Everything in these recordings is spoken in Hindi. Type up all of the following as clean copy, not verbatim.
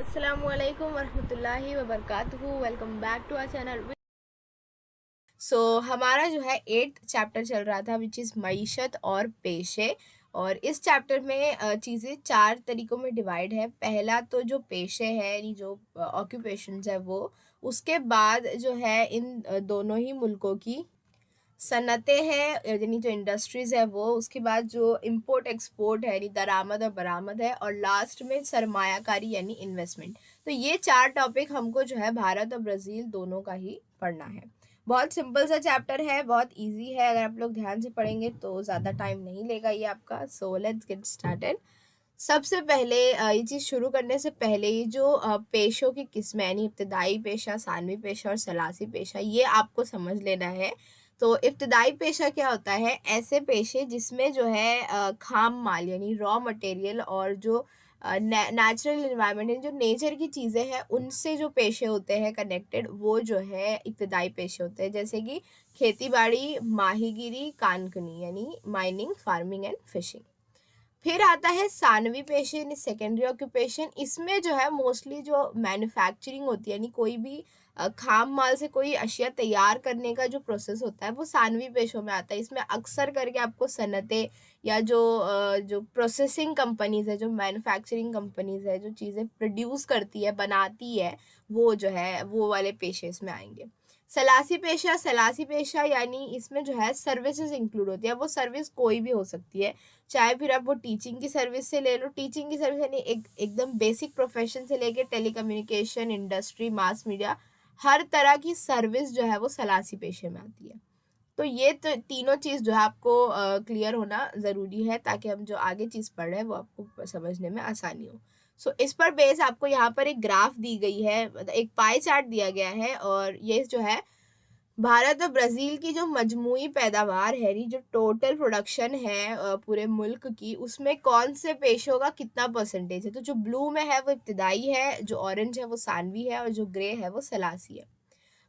अस्सलामुअलैकुम वरहमतुल्लाहि वबरकातुहू। Welcome back to our channel. हमारा जो है 8th चैप्टर चल रहा था विच इज़ मईशत और पेशे। और इस चैप्टर में चीज़ें 4 तरीक़ों में डिवाइड है। पहला तो जो पेशे है यानी जो ऑक्यूपेशंस है वो, उसके बाद जो है इन दोनों ही मुल्कों की सनतें हैं यानी जो इंडस्ट्रीज़ है वो, उसके बाद जो इम्पोर्ट एक्सपोर्ट है यानी दरामद और बरामद है, और लास्ट में सरमायाकारी यानी इन्वेस्टमेंट। तो ये 4 टॉपिक हमको जो है भारत और ब्राज़ील दोनों का ही पढ़ना है। बहुत सिंपल सा चैप्टर है, बहुत इजी है। अगर आप लोग ध्यान से पढ़ेंगे तो ज़्यादा टाइम नहीं लेगा ये आपका। So let's get started. सबसे पहले ये चीज़ शुरू करने से पहले ये जो पेशों की किस्में यानी इब्तदाई पेशा, सानवी पेशा और सलासी पेशा, ये आपको समझ लेना है। तो इब्तदाई पेशा क्या होता है? ऐसे पेशे जिसमें जो है खाम माल यानी रॉ मटेरियल और जो नेचुरल एनवायरनमेंट जो नेचर की चीज़ें हैं उनसे जो पेशे होते हैं कनेक्टेड, वो जो है इब्तदाई पेशे होते हैं। जैसे कि खेती बाड़ी, माहीगीरी, कानकनी यानी माइनिंग, फार्मिंग एंड फिशिंग। फिर आता है सानवी पेशे यानी सेकेंडरी ऑक्यूपेशन। इसमें जो है मोस्टली जो मैन्युफैक्चरिंग होती है यानी कोई भी खाम माल से कोई अशिया तैयार करने का जो प्रोसेस होता है वो सानवी पेशों में आता है। इसमें अक्सर करके आपको सनतें या जो प्रोसेसिंग कंपनीज है, जो मैन्युफैक्चरिंग कंपनीज है, जो चीज़ें प्रोड्यूस करती है, बनाती है, वो जो है वो वाले पेशे इसमें आएंगे। सलासी पेशा यानी इसमें जो है सर्विसेज इंक्लूड होती है। वो सर्विस कोई भी हो सकती है, चाहे फिर आप वो टीचिंग की सर्विस से ले लो। टीचिंग की सर्विस यानी एकदम बेसिक प्रोफेशन से लेके टेलीकम्युनिकेशन, इंडस्ट्री, मास मीडिया, हर तरह की सर्विस जो है वो सलासी पेशे में आती है। तो ये तो तीनों चीज़ जो है आपको क्लियर होना ज़रूरी है ताकि हम जो आगे चीज़ पढ़ रहे हैं वो आपको समझने में आसानी हो। इस पर बेस आपको यहाँ पर एक ग्राफ दी गई है, मतलब एक पाई चार्ट दिया गया है, और ये जो है भारत और ब्राज़ील की जो मजमूई पैदावार है, जो टोटल प्रोडक्शन है पूरे मुल्क की, उसमें कौन से पेशों का कितना परसेंटेज है। तो जो ब्लू में है वो इब्तदाई है, जो ऑरेंज है वो सानवी है, और जो ग्रे है वो सलासी है।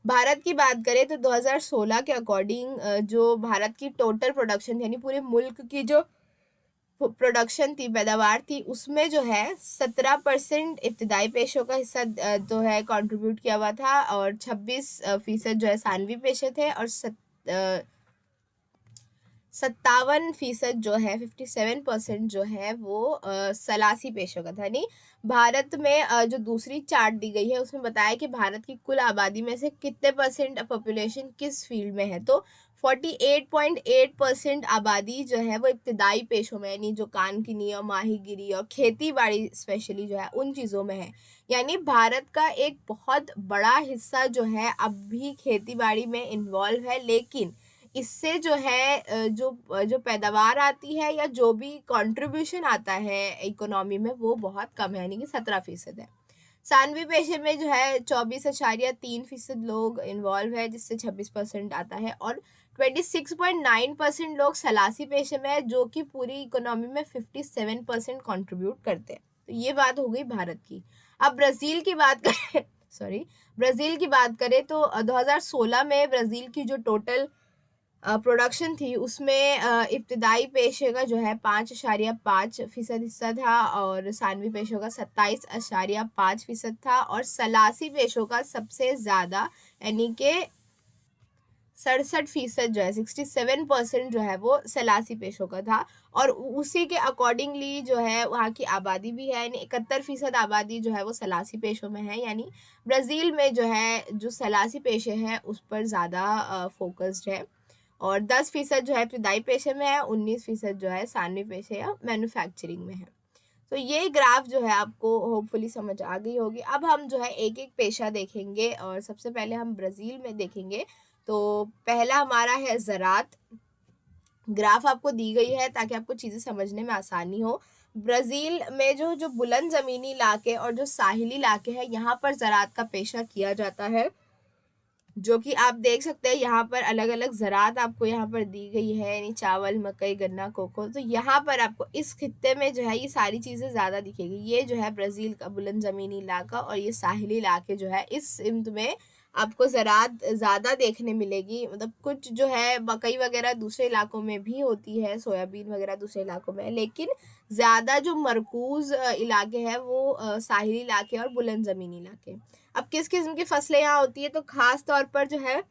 भारत की बात करें तो 2016 के अकॉर्डिंग जो भारत की टोटल प्रोडक्शन यानी पूरे मुल्क की जो प्रोडक्शन थी, पैदावार थी, उसमें जो है 17% इब्तदाई पेशों का हिस्सा जो है कंट्रीब्यूट किया हुआ था, और 26% जो है सानवी पेशे थे, और 57% जो है 57% जो है वो सलासी पेशों का था। यानी भारत में जो दूसरी चार्ट दी गई है उसमें बताया कि भारत की कुल आबादी में से कितने परसेंट पॉपुलेशन किस फील्ड में है। तो 48.8% आबादी जो है वो इब्तदाई पेशों में यानी जो कानकिनी और माहीगिरी और खेती बाड़ी स्पेशली जो है उन चीज़ों में है। यानी भारत का एक बहुत बड़ा हिस्सा जो है अब भी खेती बाड़ी में इन्वॉल्व है, लेकिन इससे जो है जो पैदावार आती है या जो भी कंट्रीब्यूशन आता है इकोनॉमी में वो बहुत कम है, यानी कि 17% है। सानवी पेशे में जो है 24.3% लोग इन्वॉल्व है, जिससे 26% आता है, और 26.9% लोग सलासी पेशे में है, जो कि पूरी इकोनॉमी में 57% कंट्रीब्यूट करते हैं। तो ये बात हो गई भारत की। अब ब्राज़ील की बात करें सॉरी ब्राज़ील की बात करें तो 2016 में ब्राज़ील की जो टोटल प्रोडक्शन थी उसमें इब्तदाई पेशे का जो है 5.5% हिस्सा था, और सानवी पेशों का 27.5% था, और सलासी पेशों का सबसे ज़्यादा यानी कि 67% जो है 67% जो है वो सलासी पेशों का था। और उसी के अकॉर्डिंगली जो है वहाँ की आबादी भी है, यानी 71% आबादी जो है वो सलासी पेशों में है। यानी ब्राज़ील में जो है जो सलासी पेशे हैं उस पर ज़्यादा फोकस्ड है, और 10% जो है इब्तदाई पेशे में है, 19% जो है सानवी पेशे या मैन्युफैक्चरिंग में है। तो ये ग्राफ जो है आपको होपफुली समझ आ गई होगी। अब हम जो है एक एक पेशा देखेंगे, और सबसे पहले हम ब्राज़ील में देखेंगे। तो पहला हमारा है ज़रात। ग्राफ आपको दी गई है ताकि आपको चीज़ें समझने में आसानी हो। ब्राज़ील में जो बुलंद ज़मीनी इलाके और जो साहिली इलाके हैं, यहाँ पर ज़रात का पेशा किया जाता है, जो कि आप देख सकते हैं यहाँ पर अलग अलग ज़रात आपको यहाँ पर दी गई है, यानी चावल, मकई, गन्ना, कोको। तो यहाँ पर आपको इस खित्ते में जो है ये सारी चीज़ें ज़्यादा दिखेगी। ये जो है ब्राज़ील का बुलंद ज़मीनी इलाका, और ये साहिली इलाके जो है इस सिमत में आपको ज़रात ज़्यादा देखने मिलेगी। मतलब कुछ जो है मकई वगैरह दूसरे इलाकों में भी होती है, सोयाबीन वगैरह दूसरे इलाकों में है, लेकिन ज़्यादा जो मरकूज़ इलाके हैं वो साहिली इलाके और बुलंद ज़मीनी इलाके। अब किस किस्म की फसलें यहाँ होती है, तो ख़ास तौर पर जो है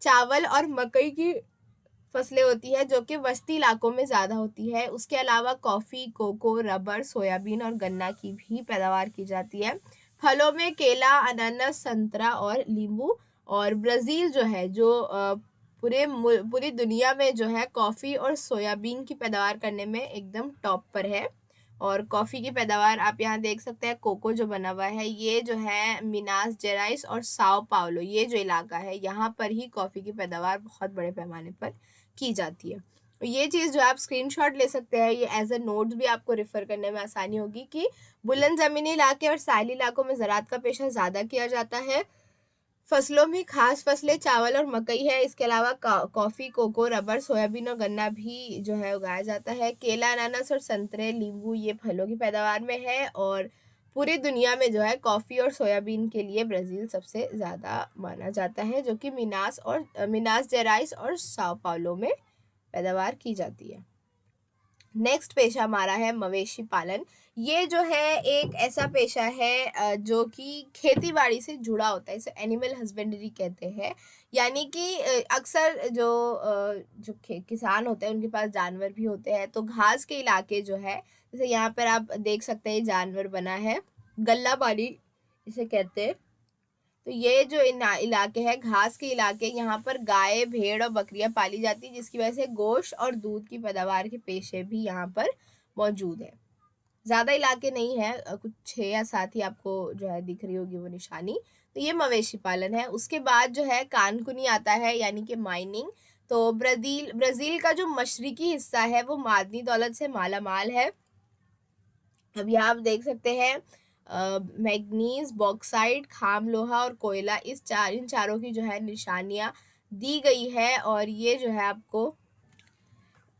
चावल और मकई की फसलें होती है जो कि वस्ती इलाकों में ज़्यादा होती है। उसके अलावा कॉफ़ी, कोको, रबर, सोयाबीन और गन्ना की भी पैदावार की जाती है। फलों में केला, अनानास, संतरा और नींबू। और ब्राज़ील जो है जो पूरी दुनिया में जो है कॉफ़ी और सोयाबीन की पैदावार करने में एकदम टॉप पर है। और कॉफ़ी की पैदावार आप यहाँ देख सकते हैं, कोको जो बना हुआ है ये जो है मिनास जेराइस और साओ पाउलो, ये जो इलाका है यहाँ पर ही कॉफ़ी की पैदावार बहुत बड़े पैमाने पर की जाती है। ये चीज़ जो आप स्क्रीनशॉट ले सकते हैं, ये एज अ नोट्स भी आपको रेफर करने में आसानी होगी कि बुलंद ज़मीनी इलाके और साहिली इलाकों में ज़राअत का पेशा ज़्यादा किया जाता है। फसलों में खास फसलें चावल और मकई है। इसके अलावा कॉफ़ी, कोको, रबर, सोयाबीन और गन्ना भी जो है उगाया जाता है। केला, अनानास और संतरे, नींबू ये फलों की पैदावार में है। और पूरी दुनिया में जो है कॉफ़ी और सोयाबीन के लिए ब्राज़ील सबसे ज़्यादा माना जाता है, जो कि मिनास जेराइस और साओ पाउलो में पैदावार की जाती है। नेक्स्ट पेशा हमारा है मवेशी पालन। ये जो है एक ऐसा पेशा है जो कि खेती बाड़ी से जुड़ा होता है, इसे एनिमल हस्बेंड्री कहते हैं। यानी कि अक्सर जो किसान होते हैं उनके पास जानवर भी होते हैं, तो घास के इलाके जो है, जैसे यहाँ पर आप देख सकते हैं जानवर बना है, गल्ला पानी इसे कहते हैं। तो ये जो इलाके हैं घास के इलाके, यहाँ पर गाय, भेड़ और बकरियां पाली जाती है, जिसकी वजह से गोश्त और दूध की पैदावार के पेशे भी यहाँ पर मौजूद है। ज़्यादा इलाके नहीं है, कुछ 6 या 7 ही आपको जो है दिख रही होगी वो निशानी। तो ये मवेशी पालन है। उसके बाद जो है कानकुनी आता है, यानी कि माइनिंग। तो ब्राज़ील का जो मशरकी हिस्सा है वो मादनी दौलत से माला माल है। अब यहाँ आप देख सकते हैं मैग्नीज, बॉक्साइट, खाम लोहा और कोयला, इन चारों की जो है निशानियां दी गई है। और ये जो है आपको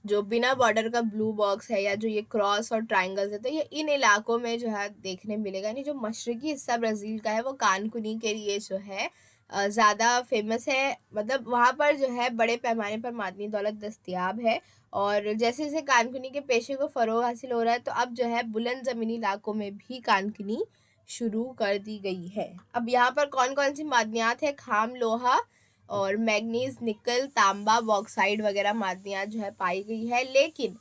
जो बिना बॉर्डर का ब्लू बॉक्स है, या जो ये क्रॉस और ट्राइंगल्स है, तो ये इन इलाकों में जो है देखने मिलेगा। यानी जो मशरकी हिस्सा ब्राज़ील का है वो कानकुनी के लिए जो है ज़्यादा फेमस है। मतलब वहाँ पर जो है बड़े पैमाने पर मादनी दौलत दस्तयाब है। और जैसे जैसे कानकुनी के पेशे को फ़रोग़ हासिल हो रहा है, तो अब जो है बुलंद ज़मीनी इलाकों में भी कानकुनी शुरू कर दी गई है। अब यहाँ पर कौन कौन सी मादनियात है, खाम लोहा और मैग्नीज, निकल, तांबा, बॉक्साइड वगैरह मादनियात जो है पाई गई है। लेकिन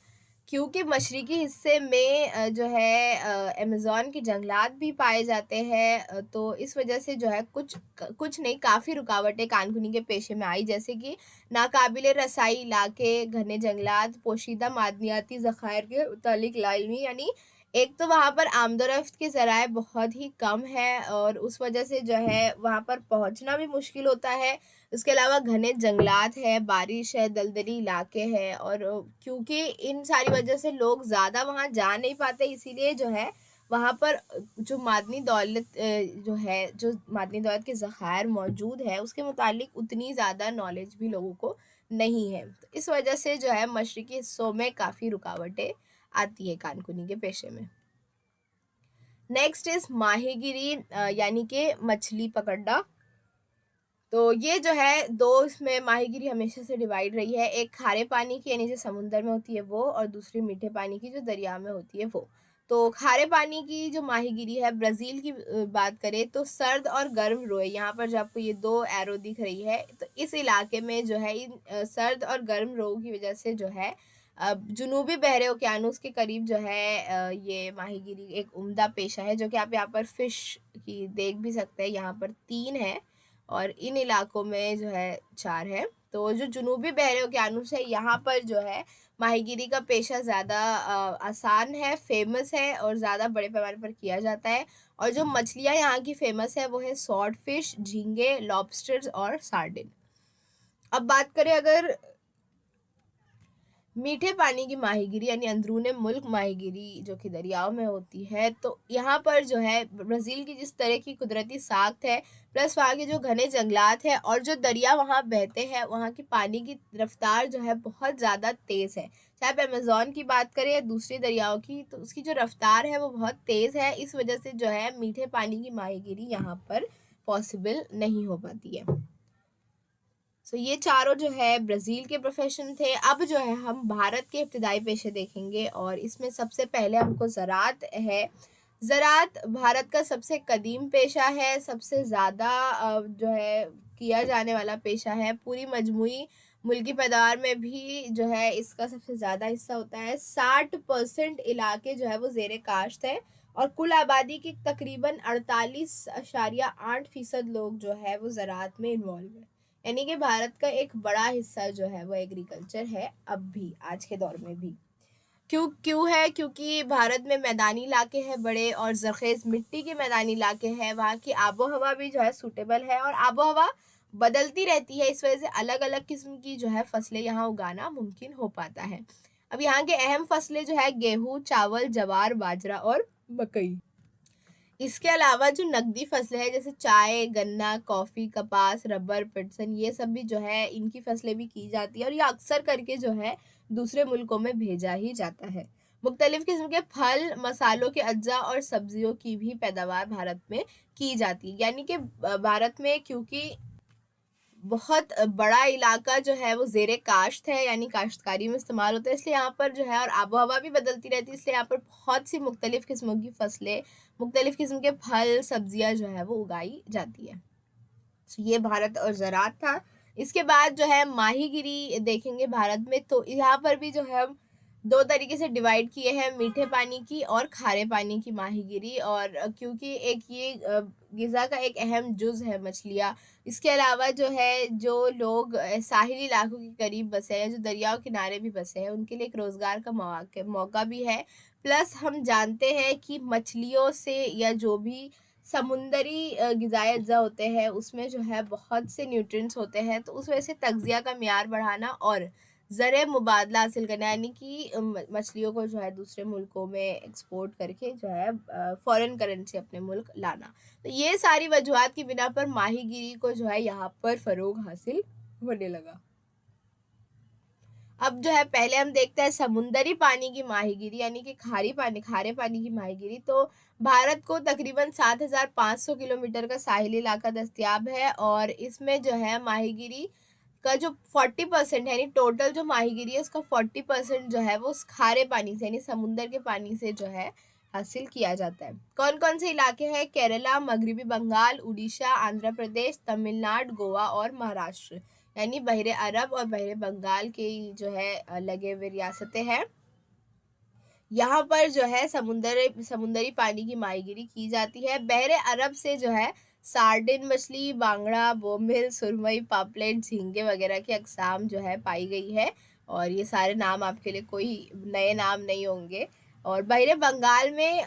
क्योंकि मशरकी हिस्से में जो है अमेज़न के जंगलात भी पाए जाते हैं, तो इस वजह से जो है कुछ नहीं, काफ़ी रुकावटें कानकुनी के पेशे में आई, जैसे कि नाकाबिले रसाई इलाके, घने जंगलात, पोशीदा मादनियाती ज़खायर के मुतालिक लाइलमी। यानी एक तो वहाँ पर आमदोरफ्त के ज़राए बहुत ही कम है और उस वजह से जो है वहाँ पर पहुँचना भी मुश्किल होता है। उसके अलावा घने जंगलात है, बारिश है, दलदली इलाके हैं। और क्योंकि इन सारी वजह से लोग ज़्यादा वहाँ जा नहीं पाते, इसीलिए जो है वहाँ पर जो मादनी दौलत के ज़खायर मौजूद है उसके मुतालिक उतनी ज़्यादा नॉलेज भी लोगों को नहीं है। तो इस वजह से जो है मशरकी हिस्सों में काफ़ी रुकावटें आती है कानकुनी के पेशे में। नेक्स्ट इज माहीगिरी, यानी कि मछली पकड़ना। तो ये जो है दो, इसमें माहीगिरी हमेशा से डिवाइड रही है। एक खारे पानी की यानी जो समुंदर में होती है वो, और दूसरी मीठे पानी की जो दरिया में होती है वो। तो खारे पानी की जो माहीगिरी है, ब्राज़ील की बात करें तो सर्द और गर्म रोए, यहाँ पर जो आपको ये 2 एरो दिख रही है, तो इस इलाके में जो है इन सर्द और गर्म रोह की वजह से जो है जुनूबी बहरे ओकियानूस के करीब जो है ये माहीगिरी एक उम्दा पेशा है, जो कि आप यहाँ पर फ़िश की देख भी सकते हैं। यहाँ पर 3 है और इन इलाकों में जो है 4 है। तो जो जुनूबी बहरे ओकियानूस है, यहाँ पर जो है माहीगिरी का पेशा ज़्यादा आसान है, फेमस है और ज़्यादा बड़े पैमाने पर किया जाता है। और जो मछलियाँ यहाँ की फेमस है वो है स्वॉर्ड फिश, झींगे, लॉबस्टर्स और सार्डिन। अब बात करें अगर मीठे पानी की माहीगिरी यानी अंदरूने मुल्क माहीगिरी जो कि दरियाओं में होती है, तो यहाँ पर जो है ब्राज़ील की जिस तरह की कुदरती साख्त है, प्लस वहाँ के जो घने जंगलात हैं और जो दरिया वहाँ बहते हैं, वहाँ की पानी की रफ्तार जो है बहुत ज़्यादा तेज़ है। चाहे आप अमेज़न की बात करें या दूसरी दरियाओं की, तो उसकी जो रफ्तार है वो बहुत तेज़ है। इस वजह से जो है मीठे पानी की माहीगिरी यहाँ पर पॉसिबल नहीं हो पाती है। सो ये चारों जो है ब्राज़ील के प्रोफ़ेशन थे। अब जो है हम भारत के इब्तिदाई पेशे देखेंगे और इसमें सबसे पहले हमको ज़राअत है। ज़राअत भारत का सबसे कदीम पेशा है, सबसे ज़्यादा जो है किया जाने वाला पेशा है। पूरी मजमूई मुल्की पैदावार में भी जो है इसका सबसे ज़्यादा हिस्सा होता है। 60% इलाके जो है वो ज़ेर काश्त है और कुल आबादी की तकरीबन 48.8% लोग जो है वो ज़राअत में इन्वॉल्व हैं। यानी कि भारत का एक बड़ा हिस्सा जो है वो एग्रीकल्चर है, अब भी आज के दौर में भी। क्यों क्यों है? क्योंकि भारत में मैदानी इलाके हैं बड़े और ज़रख़ेज़ मिट्टी के मैदानी इलाके हैं, वहाँ की आबो-हवा भी जो है सूटेबल है और आबो-हवा बदलती रहती है, इस वजह से अलग-अलग किस्म की जो है फसलें यहाँ उगाना मुमकिन हो पाता है। अब यहाँ के अहम फसलें जो है गेहूँ, चावल, जवार, बाजरा और मकई। इसके अलावा जो नकदी फसलें हैं जैसे चाय, गन्ना, कॉफ़ी, कपास, रबर, पिटसन ये सब भी जो है इनकी फसलें भी की जाती है और ये अक्सर करके जो है दूसरे मुल्कों में भेजा ही जाता है। मुख्तलिफ़ किस्म के फल, मसालों के अज्जा और सब्जियों की भी पैदावार भारत में की जाती है। यानी कि भारत में क्योंकि बहुत बड़ा इलाका जो है वो ज़ेरे काश्त है, यानी काश्तकारी में इस्तेमाल होता है, इसलिए यहाँ पर जो है और आबो-हवा भी बदलती रहती है, इसलिए यहाँ पर बहुत सी मुख्तलिफ़ किस्मों की फसलें, मुख्तलिफ़ किस्म के फल, सब्जियाँ जो है वो उगाई जाती है। तो ये भारत और ज़राअत था। इसके बाद जो है माहीगिरी देखेंगे भारत में, तो यहाँ पर भी जो है हम 2 तरीके से डिवाइड किए हैं, मीठे पानी की और खारे पानी की माहीगिरी। और क्योंकि एक ये ग़िज़ा का एक अहम जुज़ है मछलियाँ। इसके अलावा जो है जो लोग साहिली इलाकों के करीब बसे हैं, जो दरियाओं किनारे भी बसे हैं, उनके लिए एक रोज़गार का मौका भी है। प्लस हम जानते हैं कि मछलियों से या जो भी समुंदरी ग़िज़ाई अज्जा होते हैं, उसमें जो है बहुत से न्यूट्रिएंट्स होते हैं, तो उस वजह से तग़ज़िया का मियार बढ़ाना और ज़र मुबादला हासिल करना, यानी कि मछलियों को जो है दूसरे मुल्कों में एक्सपोर्ट करके जो है फ़ॉरेन करेंसी अपने मुल्क लाना। तो ये सारी वजूहात की बिना पर माहीगिरी को जो है यहाँ पर फ़रोग़ हासिल होने लगा। अब जो है पहले हम देखते हैं समुंदरी पानी की माहीगिरी, यानी कि खारे पानी की माहीगिरी। तो भारत को तकरीबन 7,500 किलोमीटर का साहिली इलाका दस्तयाब है और इसमें जो है माहीगिरी का जो 40% है, यानी टोटल जो माहीगिरी है उसका 40% जो है वो उस खारे पानी से, यानी समुंदर के पानी से जो है हासिल किया जाता है। कौन-कौन से इलाके हैं? केरला, मगरबी बंगाल, उड़ीसा, आंध्र प्रदेश, तमिलनाडु, गोवा और महाराष्ट्र, यानी बहरे अरब और बहरे बंगाल के जो है लगे हुए रियासतें हैं। यहाँ पर जो है समुंदरी पानी की माहीगिरी की जाती है। बहरे अरब से जो है सार्डिन मछली, बांगड़ा, बोम्बिल, सुरमई, पापलेट, झींगे वगैरह की अक़साम जो है पाई गई है और ये सारे नाम आपके लिए कोई नए नाम नहीं होंगे। और बहरे बंगाल में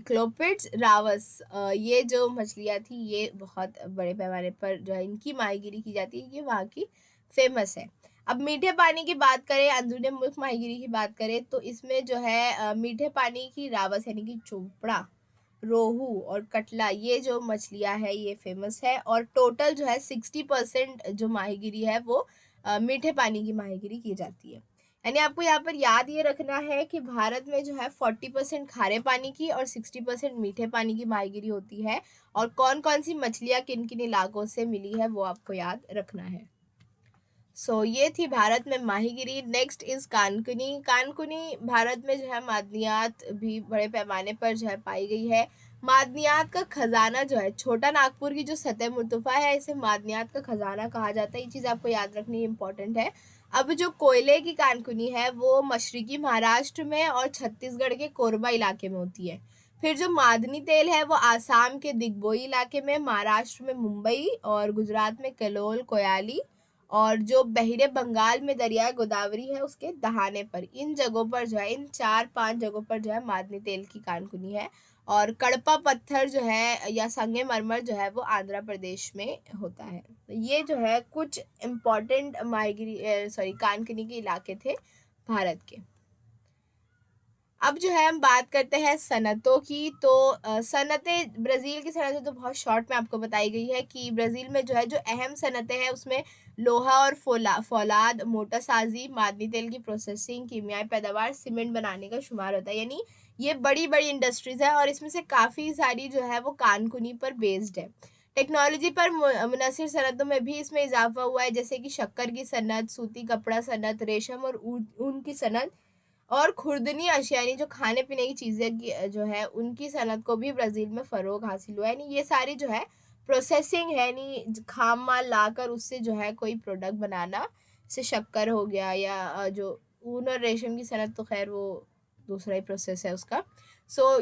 क्लोपिड्स, रावस, ये जो मछलियाँ थी ये बहुत बड़े पैमाने पर जो है इनकी माहीगिरी की जाती है, ये वहाँ की फ़ेमस है। अब मीठे पानी की बात करें, अंदरूनी मुल्क माहीगिरी की बात करें, तो इसमें जो है मीठे पानी की रावस यानी कि चोपड़ा, रोहू और कटला, ये जो मछलियाँ हैं ये फ़ेमस है और टोटल जो है 60% जो माहीगिरी है वो मीठे पानी की माहीगिरी की जाती है। यानी आपको यहाँ पर याद ये रखना है कि भारत में जो है 40% खारे पानी की और 60% मीठे पानी की माहीगिरी होती है और कौन-कौन सी मछलियाँ किन-किन इलाकों से मिली है वो आपको याद रखना है। ये थी भारत में माहीगिरी। नेक्स्ट इज़ कानकुनी। कानकुनी भारत में जो है मादनियात भी बड़े पैमाने पर जो है पाई गई है। मादनियात का ख़ज़ाना जो है, छोटा नागपुर की जो सतह मुर्तफ़ा है, इसे मादनियात का ख़ज़ाना कहा जाता है। ये चीज़ आपको याद रखनी इम्पोर्टेंट है। अब जो कोयले की कानकुनी है वो मशरक़ी महाराष्ट्र में और छत्तीसगढ़ के कोरबा इलाके में होती है। फिर जो मादनी तेल है वो आसाम के दिगबोई इलाके में, महाराष्ट्र में मुंबई और गुजरात में केलोल, कोयाली और जो बहिरे बंगाल में दरियाए गोदावरी है उसके दहाने पर, इन जगहों पर जो है, इन 4-5 जगहों पर जो है मादनी तेल की कानकुनी है। और कड़पा पत्थर जो है या संगमरमर जो है वो आंध्र प्रदेश में होता है। तो ये जो है कुछ इम्पोर्टेंट कानकुनी के इलाके थे भारत के। अब जो है हम बात करते हैं सनतों की। तो सनतें, ब्राज़ील की सनतें तो बहुत शॉर्ट में आपको बताई गई है कि ब्राज़ील में जो है जो अहम सनतें हैं उसमें लोहा और फौलाद, मोटरसाज़ी, मादनी तेल की प्रोसेसिंग, कीमियाई पैदावार, सीमेंट बनाने का शुमार होता है। यानी ये बड़ी-बड़ी इंडस्ट्रीज़ है और इसमें से काफ़ी सारी जो है वो कानकुनी पर बेस्ड है। टेक्नोलॉजी पर मुनहसर सनतों में भी इसमें इज़ाफ़ा हुआ है, जैसे कि शक्कर की सनत, सूती कपड़ा सनत, रेशम और ऊन ऊन की सनत और खुर्दनी अशिया यानी जो खाने-पीने की चीज़ें की जो है उनकी सनत को भी ब्राज़ील में फ़रोग़ हासिल हुआ है। यानी ये सारी जो है प्रोसेसिंग है, यानी खाम माल लाकर उससे जो है कोई प्रोडक्ट बनाना, जैसे शक्कर हो गया या जो ऊन और रेशम की सनत तो ख़ैर वो दूसरा ही प्रोसेस है उसका।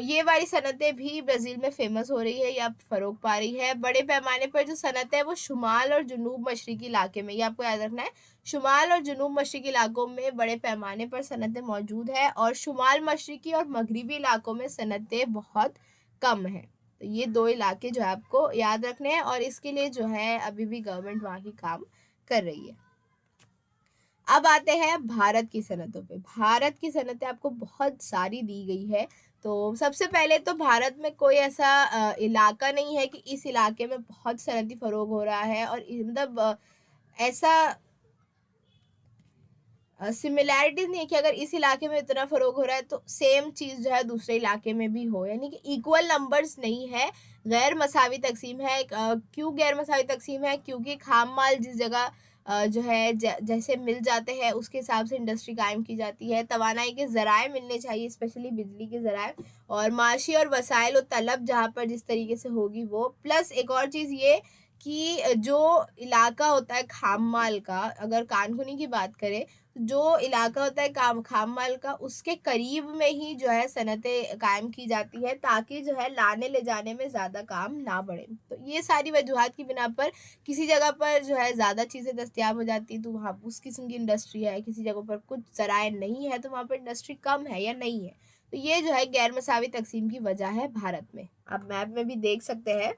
ये वाली सनतें भी ब्राज़ील में फ़ेमस हो रही है या फ़रोग़ पा रही है। बड़े पैमाने पर जो सनत है वो शुमाल और जनूब मशरिकी इलाके में, ये आपको याद रखना है, शुमाल और जनूब मशरिकी इलाकों में बड़े पैमाने पर सनतें मौजूद हैं और शुमाल मशरिकी और मगरिबी इलाकों में सनतें बहुत कम हैं। तो ये 2 इलाके जो है आपको याद रखने हैं और इसके लिए जो है अभी भी गवर्नमेंट वहाँ की काम कर रही है। अब आते हैं भारत की सनतों पे। भारत की सनतें आपको बहुत सारी दी गई है। तो सबसे पहले तो भारत में कोई ऐसा इलाका नहीं है कि इस इलाके में बहुत सनती फ़रोग़ हो रहा है और मतलब ऐसा सिमिलैरिटीज़ नहीं है कि अगर इस इलाके में इतना फ़रोग़ हो रहा है तो सेम चीज़ जो है दूसरे इलाके में भी हो, यानी कि इक्वल नंबर्स नहीं है, गैर मसावी तक़सीम है। क्यों गैर मसावी तक़सीम है? क्योंकि खाम माल जिस जगह जो है जैसे मिल जाते हैं उसके हिसाब से इंडस्ट्री कायम की जाती है। तवानाई के ज़राए मिलने चाहिए, स्पेशली बिजली के ज़राए, और माशी और वसाइल और तलब जहाँ पर जिस तरीके से होगी वो। प्लस एक और चीज़ ये कि जो इलाका होता है खाम माल का, अगर कानकुनी की बात करें, जो इलाका होता है खाम माल का उसके करीब में ही जो है सनतें कायम की जाती है ताकि जो है लाने ले जाने में ज़्यादा काम ना बढ़े। तो ये सारी वजूहात की बिना पर किसी जगह पर जो है ज़्यादा चीज़ें दस्तयाब हो जाती हैं तो वहाँ उस किस्म की इंडस्ट्री है, किसी जगह पर कुछ ज़राए नहीं है तो वहाँ पर इंडस्ट्री कम है या नहीं है। तो ये जो है गैर मसावी तक़सीम की वजह है भारत में। आप मैप में भी देख सकते हैं।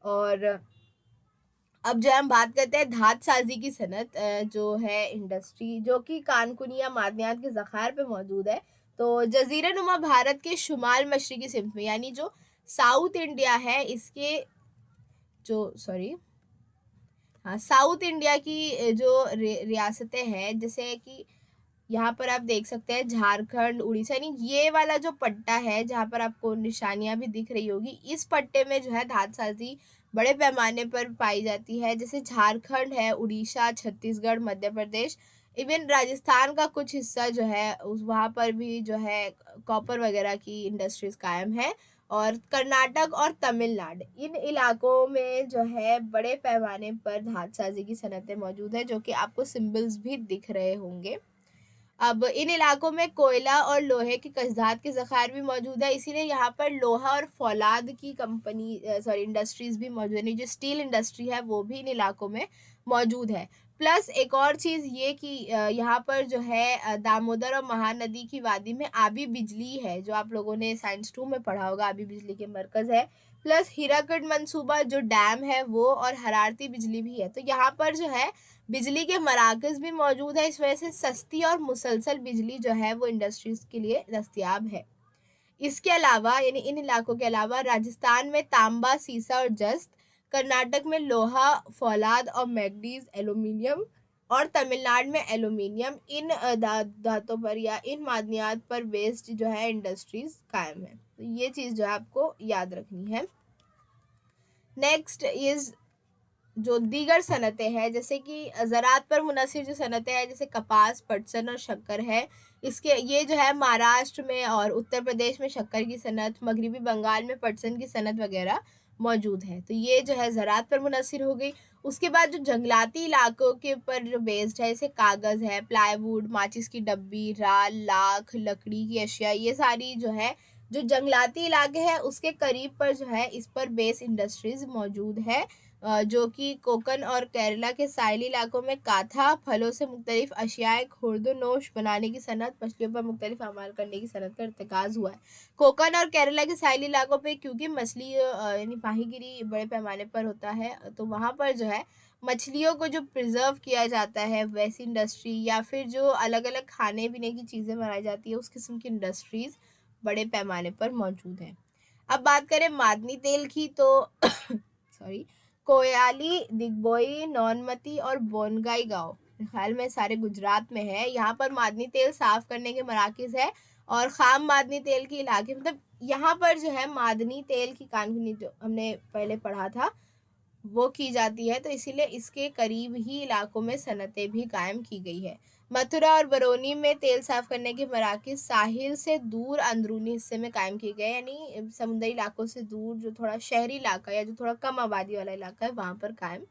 और अब जो है हम बात करते हैं धात साज़ी की सनत, जो है इंडस्ट्री जो कि कानकुनी या मादनियात के ज़ख़ायर पे मौजूद है। तो जज़ीरा नुमा भारत के शुमाल मशरिकी सिम्त में, यानी जो साउथ इंडिया है इसके जो सॉरी हाँ, साउथ इंडिया की जो रियासतें हैं, जैसे कि यहाँ पर आप देख सकते हैं झारखंड, उड़ीसा, यानी ये वाला जो पट्टा है जहाँ पर आपको निशानियाँ भी दिख रही होगी, इस पट्टे में जो है धातसाज़ी बड़े पैमाने पर पाई जाती है। जैसे झारखंड है, उड़ीसा, छत्तीसगढ़, मध्य प्रदेश, इवन राजस्थान का कुछ हिस्सा जो है उस वहाँ पर भी जो है कॉपर वगैरह की इंडस्ट्रीज़ कायम है। और कर्नाटक और तमिलनाडु, इन इलाकों में जो है बड़े पैमाने पर धातसाज़ी की सनतें मौजूद हैं, जो कि आपको सिंबल्स भी दिख रहे होंगे। अब इन इलाकों में कोयला और लोहे के कज़ात के ज़ख़ायर भी मौजूद है, इसीलिए यहाँ पर लोहा और फ़ौलाद की इंडस्ट्रीज़ भी मौजूद है। जो स्टील इंडस्ट्री है वो भी इन इलाकों में मौजूद है। प्लस एक और चीज़ ये कि यहाँ पर जो है दामोदर और महानदी की वादी में आबी बिजली है, जो आप लोगों ने साइंस 2 में पढ़ा होगा, आबी बिजली के मरकज़ है। प्लस हीराकुड मंसूबा जो डैम है वो, और हरारती बिजली भी है। तो यहाँ पर जो है बिजली के मराकज़ भी मौजूद है, इस वजह से सस्ती और मुसलसल बिजली जो है वो इंडस्ट्रीज़ के लिए दस्तयाब है। इसके अलावा, यानी इन इलाकों के अलावा, राजस्थान में तांबा, सीसा और जस्त, कर्नाटक में लोहा, फ़ौलाद और मैंगनीज़, एल्यूमीनियम, और तमिलनाडु में एल्यूमीनियम, इन धातों पर या इन मादनियात पर बेस्ड जो है इंडस्ट्रीज़ कायम है। तो ये चीज़ जो है आपको याद रखनी है। नेक्स्ट इज़ जो दीगर सनतें हैं, जैसे कि ज़राअत पर मुनहसर जो सनतें हैं, जैसे कपास, पटसन और शक्कर है, इसके ये जो है महाराष्ट्र में और उत्तर प्रदेश में शक्कर की सनत, मगरबी बंगाल में पटसन की सनत वगैरह मौजूद है। तो ये जो है ज़राअत पर मुनहसर हो गई। उसके बाद जो जंगलाती इलाकों के ऊपर जो बेस्ड है, जैसे कागज़ है, प्लाईवुड, माचिस की डब्बी, राल, लाख, लकड़ी की अशिया, ये सारी जो है जो जंगलाती इलाके हैं उसके करीब पर जो है इस पर बेस इंडस्ट्रीज़ मौजूद है। जो कि कोकन और केरला के साहिली इलाकों में काथा, फलों से मुख्तलिफ अशियाए खुर्द-ओ-नोश बनाने की सनत, मछलियों पर मुख्तलिफ अमाल करने की सनत का इर्तिकाज़ हुआ है। कोकन और केरला के साहिली इलाकों पे क्योंकि मछली यानी माहीगिरी बड़े पैमाने पर होता है, तो वहाँ पर जो है मछलियों को जो प्रिज़र्व किया जाता है वैसी इंडस्ट्री, या फिर जो अलग-अलग खाने-पीने की चीज़ें बनाई जाती है उस किस्म की इंडस्ट्रीज़ बड़े पैमाने पर मौजूद हैं। अब बात करें मादनी तेल की, तो सॉरी, कोयाली, दिग्बोई, नौनमती और बोनगाई गाँव ख़्याल में सारे गुजरात में है। यहाँ पर मादनी तेल साफ़ करने के मराकज़ है और खाम मादनी तेल के इलाके, मतलब यहाँ पर जो है मादनी तेल की कानूनी जो हमने पहले पढ़ा था वो की जाती है, तो इसीलिए इसके करीब ही इलाकों में सनतें भी कायम की गई है। मथुरा और बरौनी में तेल साफ करने के मराकज़ साहिल से दूर अंदरूनी हिस्से में कायम किए गए, यानी समुद्री इलाकों से दूर जो थोड़ा शहरी इलाका या जो थोड़ा कम आबादी वाला इलाका है वहाँ पर कायम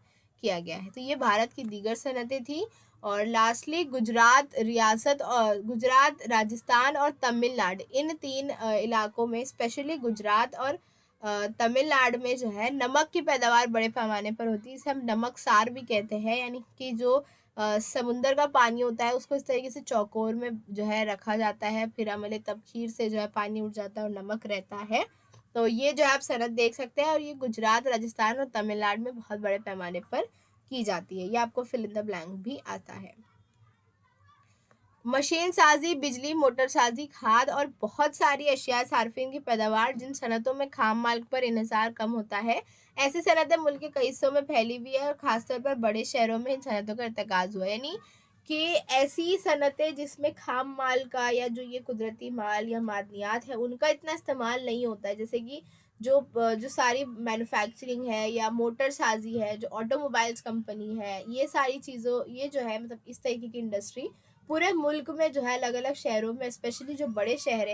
किया गया है। तो ये भारत की दीगर सनतें थी। और लास्टली गुजरात रियासत और गुजरात, राजस्थान और तमिलनाडु, इन 3 इलाकों में स्पेशली गुजरात और तमिलनाडु में जो है नमक की पैदावार बड़े पैमाने पर होती है। इसे हम नमकसार भी कहते हैं, यानी कि जो समुंदर का पानी होता है उसको इस तरीके से चौकोर में जो है रखा जाता है, फिर अमले तबखीर से जो है पानी उठ जाता है और नमक रहता है। तो ये जो आप सनत देख सकते हैं, और ये गुजरात, राजस्थान और तमिलनाडु में बहुत बड़े पैमाने पर की जाती है। ये आपको फिल इन द ब्लैंक भी आता है। मशीन साजी, बिजली, मोटर साजी, खाद और बहुत सारी अशिया सार्फिन की पैदावार, जिन सनतों में खाम माल पर इन्हिसार कम होता है, ऐसी सनतें मुल्क के कई हिस्सों में फैली हुई है और खासतौर पर बड़े शहरों में इन सनतों का इर्तिकाज़ हुआ है। यानी कि ऐसी सनतें जिसमें खाम माल का या जो ये कुदरती माल या मादनियात है उनका इतना इस्तेमाल नहीं होता है, जैसे कि जो सारी मैन्युफैक्चरिंग है या मोटर साजी है, जो ऑटोमोबाइल्स कंपनी है, ये सारी चीज़ों ये जो है मतलब इस तरीके की इंडस्ट्री पूरे मुल्क में जो है अलग अलग शहरों में, स्पेशली जो बड़े शहर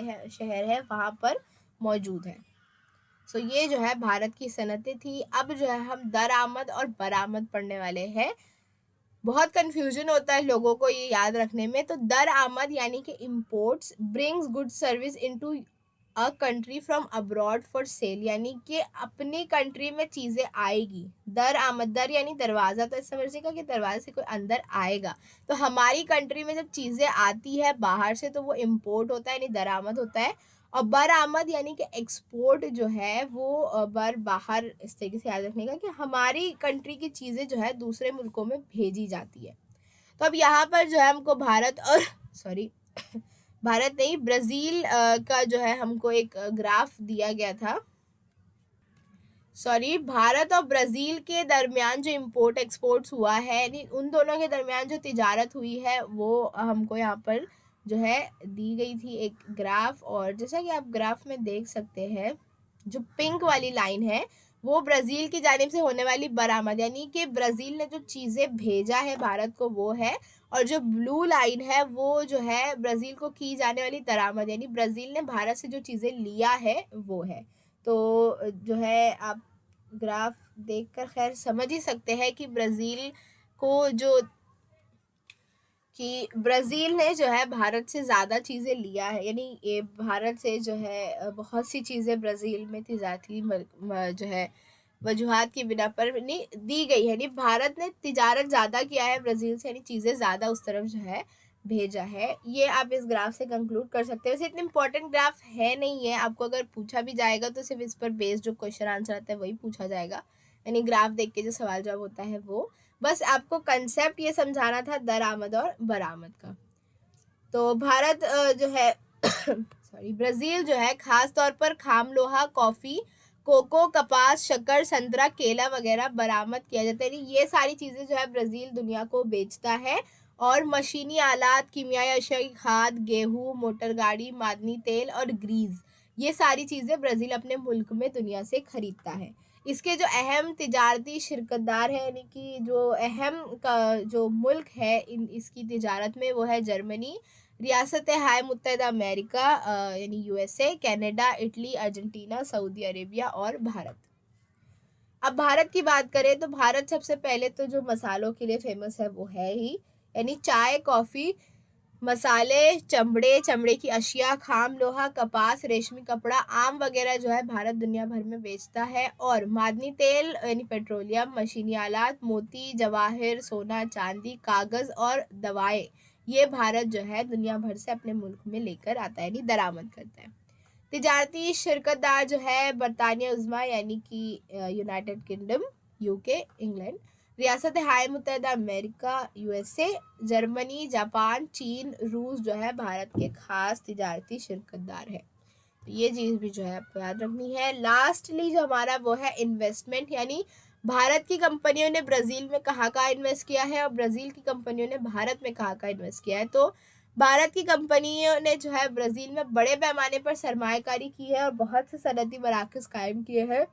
है वहाँ पर मौजूद है। सो ये जो है भारत की सनतें थी। अब जो है हम दरामद और बरामद पढ़ने वाले हैं। बहुत कंफ्यूजन होता है लोगों को ये याद रखने में। तो दरामद यानी कि imports brings good service into a country from abroad for sale, यानी कि अपनी कंट्री में चीज़ें आएगी। दर आमद, दर यानी दरवाज़ा, तो समझिएगा कि दरवाजे से कोई अंदर आएगा। तो हमारी कंट्री में जब चीज़ें आती है बाहर से तो वो इम्पोर्ट होता है, यानी दरामद होता है। और बरामद यानी कि एक्सपोर्ट जो है वो बाहर, इस तरीके से याद रखने का कि हमारी कंट्री की चीज़ें जो है दूसरे मुल्कों में भेजी जाती है। तो अब यहाँ पर जो है हमको भारत और सॉरी भारत नहीं, ब्राज़ील का जो है हमको एक ग्राफ दिया गया था। भारत और ब्राज़ील के दरमियान जो इम्पोर्ट एक्सपोर्ट्स हुआ है, यानी उन दोनों के दरमियान जो तिजारत हुई है वो हमको यहाँ पर जो है दी गई थी एक ग्राफ। और जैसा कि आप ग्राफ में देख सकते हैं, जो पिंक वाली लाइन है वो ब्राज़ील की जानिब से होने वाली बरामद, यानी कि ब्राज़ील ने जो चीज़ें भेजा है भारत को वो है। और जो ब्लू लाइन है वो जो है ब्राज़ील को की जाने वाली दरामद, यानी ब्राज़ील ने भारत से जो चीज़ें लिया है वो है। तो जो है आप ग्राफ देखकर खैर समझ ही सकते हैं कि ब्राज़ील ने जो है भारत से ज़्यादा चीज़ें लिया है, यानी ये भारत से जो है बहुत सी चीज़ें ब्राज़ील में तिजारती जो है वजूहात की बिना पर नहीं दी गई है। यानी भारत ने तिजारत ज़्यादा किया है ब्राज़ील से, यानी चीज़ें ज़्यादा उस तरफ जो है भेजा है। ये आप इस ग्राफ से कंक्लूड कर सकते हैं। वैसे इतनी इंपॉर्टेंट ग्राफ है नहीं है, आपको अगर पूछा भी जाएगा तो सिर्फ इस पर बेस्ड जो क्वेश्चन आंसर आता है वही पूछा जाएगा, यानी ग्राफ देख के जो सवाल जवाब होता है वो। बस आपको कंसेप्ट ये समझाना था दरामद और बरामद का। तो भारत जो है ब्राज़ील जो है खास तौर पर खाम लोहा, कॉफ़ी, कोको, कपास, शक्कर, संतरा, केला वगैरह बरामद किया जाता है। ये सारी चीज़ें जो है ब्राज़ील दुनिया को बेचता है। और मशीनी आलात, कीमियाई अशिया की खाद, गेहूँ, मोटर गाड़ी, मादनी तेल और ग्रीस, ये सारी चीज़ें ब्राज़ील अपने मुल्क में दुनिया से खरीदता है। इसके जो अहम तिजारती शिरकतदार है, यानी कि जो अहम का जो मुल्क है इसकी तिजारत में, वो है जर्मनी, रियासत हाय मुत्तहदा अमेरिका यानी USA, Canada, Italy, Argentina, Saudi Arabia और भारत। अब भारत की बात करें तो भारत सबसे पहले तो जो मसालों के लिए फेमस है वो है ही, यानी चाय, कॉफ़ी, मसाले, चमड़े की अशिया, खाम लोहा, कपास, रेशमी कपड़ा, आम वगैरह जो है भारत दुनिया भर में बेचता है। और मादनी तेल यानी पेट्रोलियम, मशीनी आलात, मोती, जवाहिर, सोना, चांदी, कागज़ और दवाएं, ये भारत जो है दुनिया भर से अपने मुल्क में लेकर आता है, यानी दरामद करता है। तिजारती शिरकतदार जो है बरतानिया उज़्मा यानी कि यूनाइटेड किंगडम, यूके, इंग्लैंड, रियासत हाय मुत्तहदा अमेरिका, यूएसए, जर्मनी, जापान, चीन, रूस जो है भारत के खास तिजारती शिरकतदार है। तो ये चीज़ भी जो है आपको याद रखनी है। लास्टली जो हमारा वो है इन्वेस्टमेंट, यानी भारत की कंपनियों ने ब्राज़ील में कहाँ इन्वेस्ट किया है और ब्राज़ील की कंपनियों ने भारत में कहाँ इन्वेस्ट किया है। तो भारत की कंपनियों ने जो है ब्राज़ील में बड़े पैमाने पर सरमायाकारी की है और बहुत से सनती मराकज़ कायम किए हैं।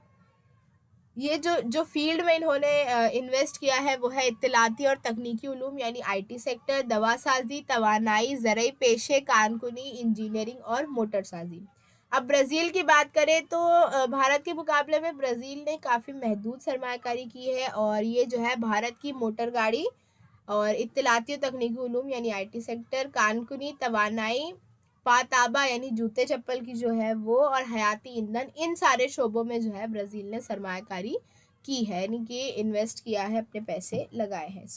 ये जो फ़ील्ड में इन्होंने इन्वेस्ट किया है वो है इत्तलाती और तकनीकी उलूम यानी आईटी सेक्टर, दवासाज़ी, तवानाई, ज़रई पेशे, कारकुनी, इंजीनियरिंग और मोटरसाज़ी। अब ब्राज़ील की बात करें तो भारत के मुकाबले में ब्राज़ील ने काफ़ी महदूद सरमायाकारी की है और ये जो है भारत की मोटर गाड़ी और इत्तलाती और तकनीकी उलूम यानी आईटी सेक्टर, कानकुनी, तवानाई, पाताबा यानी जूते-चप्पल की जो है वो और हयाती ईंधन, इन सारे शोबों में जो है ब्राज़ील ने सरमायाकारी की है, यानी कि इन्वेस्ट किया है, अपने पैसे लगाए हैं। सो